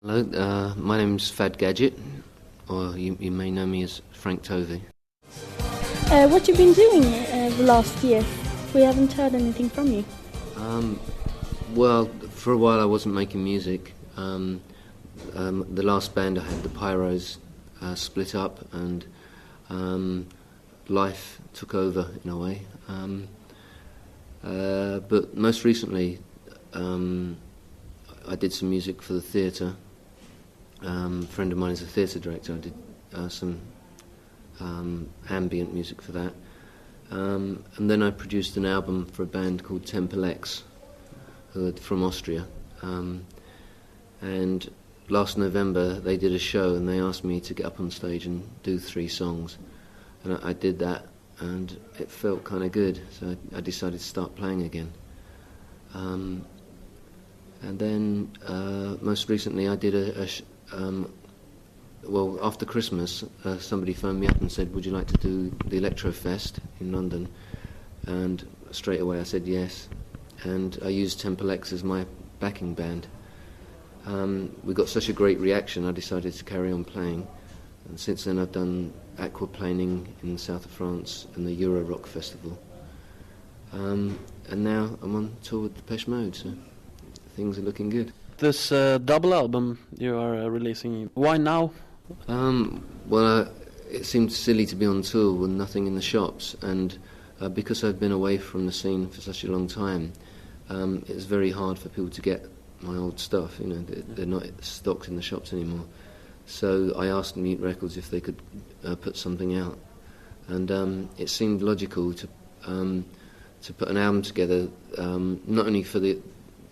Hello, my name's Fad Gadget, or you may know me as Frank Tovey. What you been doing the last year? We haven't heard anything from you. Well, for a while I wasn't making music. The last band I had, the Pyros, split up, and life took over in a way. But most recently, I did some music for the theatre. A friend of mine is a theatre director. I did some ambient music for that. And then I produced an album for a band called Temple X, who are from Austria. And last November they did a show and they asked me to get up on stage and do 3 songs. And I did that, and it felt kind of good, so I decided to start playing again. And then most recently I did well, after Christmas, somebody phoned me up and said, would you like to do the Electro Fest in London? And straight away I said yes. And I used Temple X as my backing band. We got such a great reaction, I decided to carry on playing. And since then I've done aquaplaning in the south of France and the Euro Rock Festival. And now I'm on tour with Depeche Mode, so things are looking good. This double album you are releasing, why now? Well, it seemed silly to be on tour with nothing in the shops, and because I've been away from the scene for such a long time, it's very hard for people to get my old stuff. You know, they're not stocked in the shops anymore. So I asked Mute Records if they could put something out, and it seemed logical to put an album together, not only for the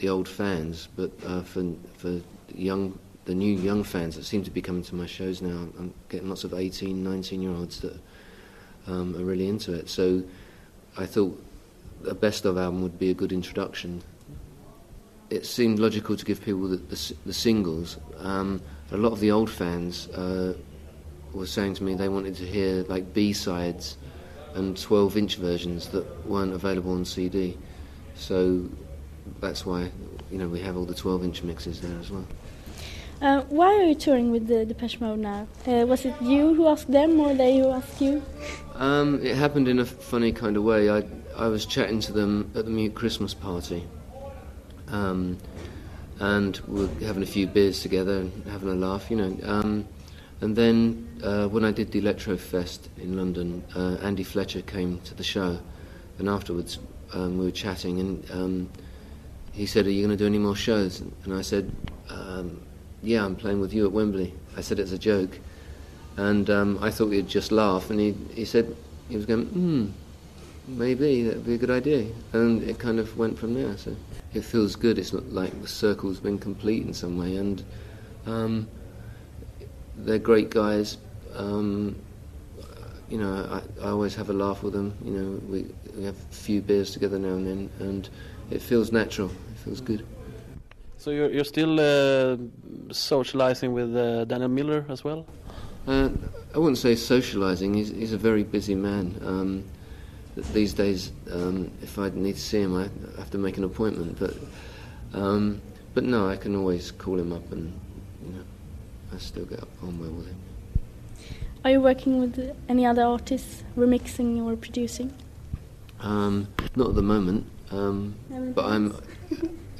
old fans, but for the new young fans that seem to be coming to my shows now. I'm getting lots of 18, 19-year-olds that are really into it. So I thought a best-of album would be a good introduction. It seemed logical to give people the singles. A lot of the old fans were saying to me they wanted to hear like B-sides and 12-inch versions that weren't available on CD. So that's why, you know, we have all the 12-inch mixes there as well. Why are you touring with the Depeche Mode now? Was it you who asked them, or they who asked you? It happened in a funny kind of way. I was chatting to them at the Mute Christmas party, and we were having a few beers together and having a laugh, you know. And then when I did the Electro Fest in London, Andy Fletcher came to the show, and afterwards we were chatting, and he said, "Are you going to do any more shows?" And I said, "Yeah, I'm playing with you at Wembley." I said it as a joke, and I thought he'd just laugh, and he said he was going, maybe that'd be a good idea, and it kind of went from there. So it feels good. It's not like the circle's been complete in some way, and they're great guys. You know, I always have a laugh with them. You know, we have a few beers together now and then, and it feels natural. It feels good. So you're still socializing with Daniel Miller as well? I wouldn't say socializing. He's a very busy man. These days, if I need to see him, I have to make an appointment. But no, I can always call him up, and you know, I still get on well with him. Are you working with any other artists, remixing or producing? Not at the moment, but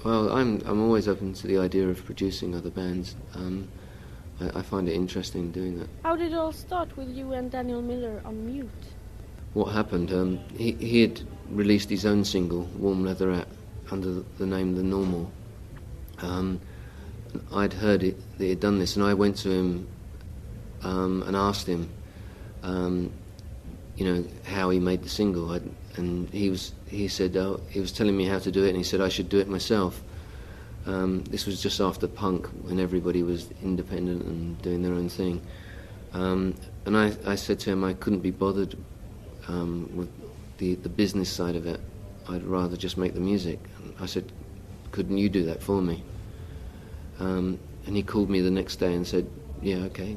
I'm always open to the idea of producing other bands. I find it interesting doing that. How did it all start with you and Daniel Miller on Mute? What happened? He had released his own single, Warm Leatherette, under the name The Normal. I'd heard that he'd done this, and I went to him and asked him, you know, how he made the single. And he said he was telling me how to do it, and he said I should do it myself. This was just after punk, when everybody was independent and doing their own thing. And I said to him I couldn't be bothered with the business side of it. I'd rather just make the music. And I said, couldn't you do that for me? And he called me the next day and said, yeah, okay,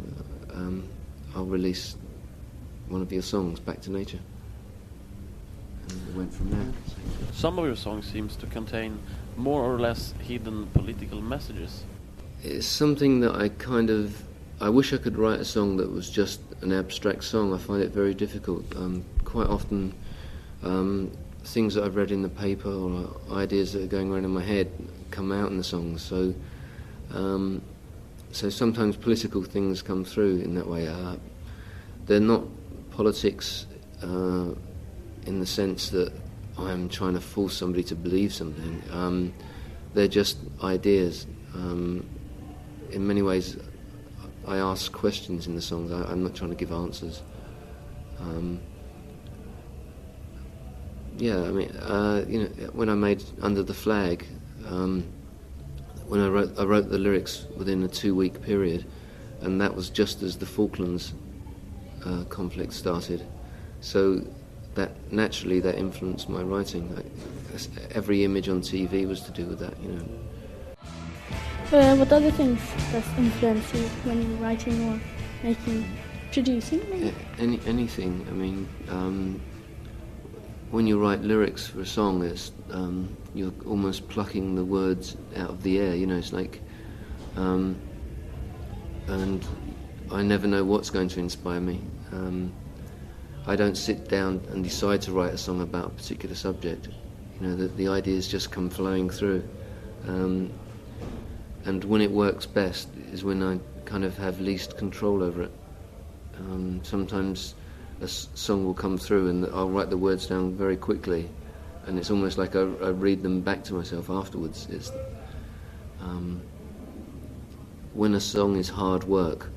I'll release one of your songs, Back to Nature. And it went from there. Some of your songs seems to contain more or less hidden political messages. It's something that I wish I could write a song that was just an abstract song. I find it very difficult. Quite often, things that I've read in the paper or ideas that are going around in my head come out in the songs. So sometimes political things come through in that way. They're not politics in the sense that I'm trying to force somebody to believe something. They're just ideas. In many ways, I ask questions in the songs. I'm not trying to give answers. When I made Under the Flag, when I wrote the lyrics within a 2-week period, and that was just as the Falklands conflict started. So that naturally that influenced my writing. Every image on TV was to do with that, you know. What other things does influence you when you're writing or producing? Anything. I mean, when you write lyrics for a song, it's you're almost plucking the words out of the air. You know, it's like, and I never know what's going to inspire me. I don't sit down and decide to write a song about a particular subject. You know, the ideas just come flowing through. And when it works best is when I kind of have least control over it. Sometimes a song will come through and I'll write the words down very quickly, and it's almost like I read them back to myself afterwards. It's, when a song is hard work,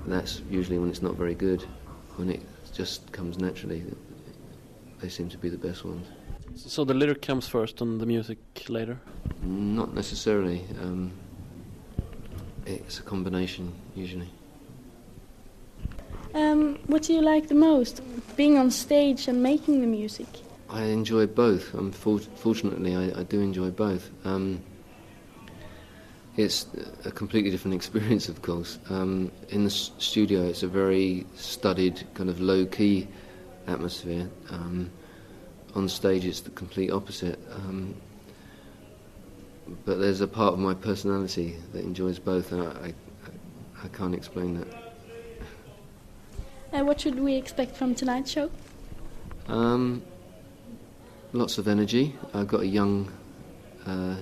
that's usually when it's not very good. When it just comes naturally, they seem to be the best ones. So the lyric comes first and the music later? Not necessarily. It's a combination, usually. What do you like the most, being on stage and making the music? I enjoy both. Fortunately, I do enjoy both. It's a completely different experience, of course. In the studio, it's a very studied, kind of low-key atmosphere. On stage, it's the complete opposite. But there's a part of my personality that enjoys both, and I can't explain that. What should we expect from tonight's show? Lots of energy. I've got a young,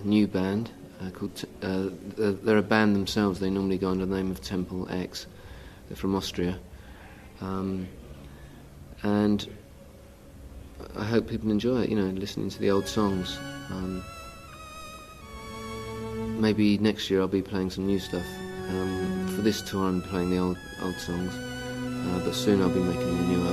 new band called... they're a band themselves. They normally go under the name of Temple X. They're from Austria. And I hope people enjoy it, you know, listening to the old songs. Maybe next year I'll be playing some new stuff. For this tour I'm playing the old songs, but soon I'll be making a new album.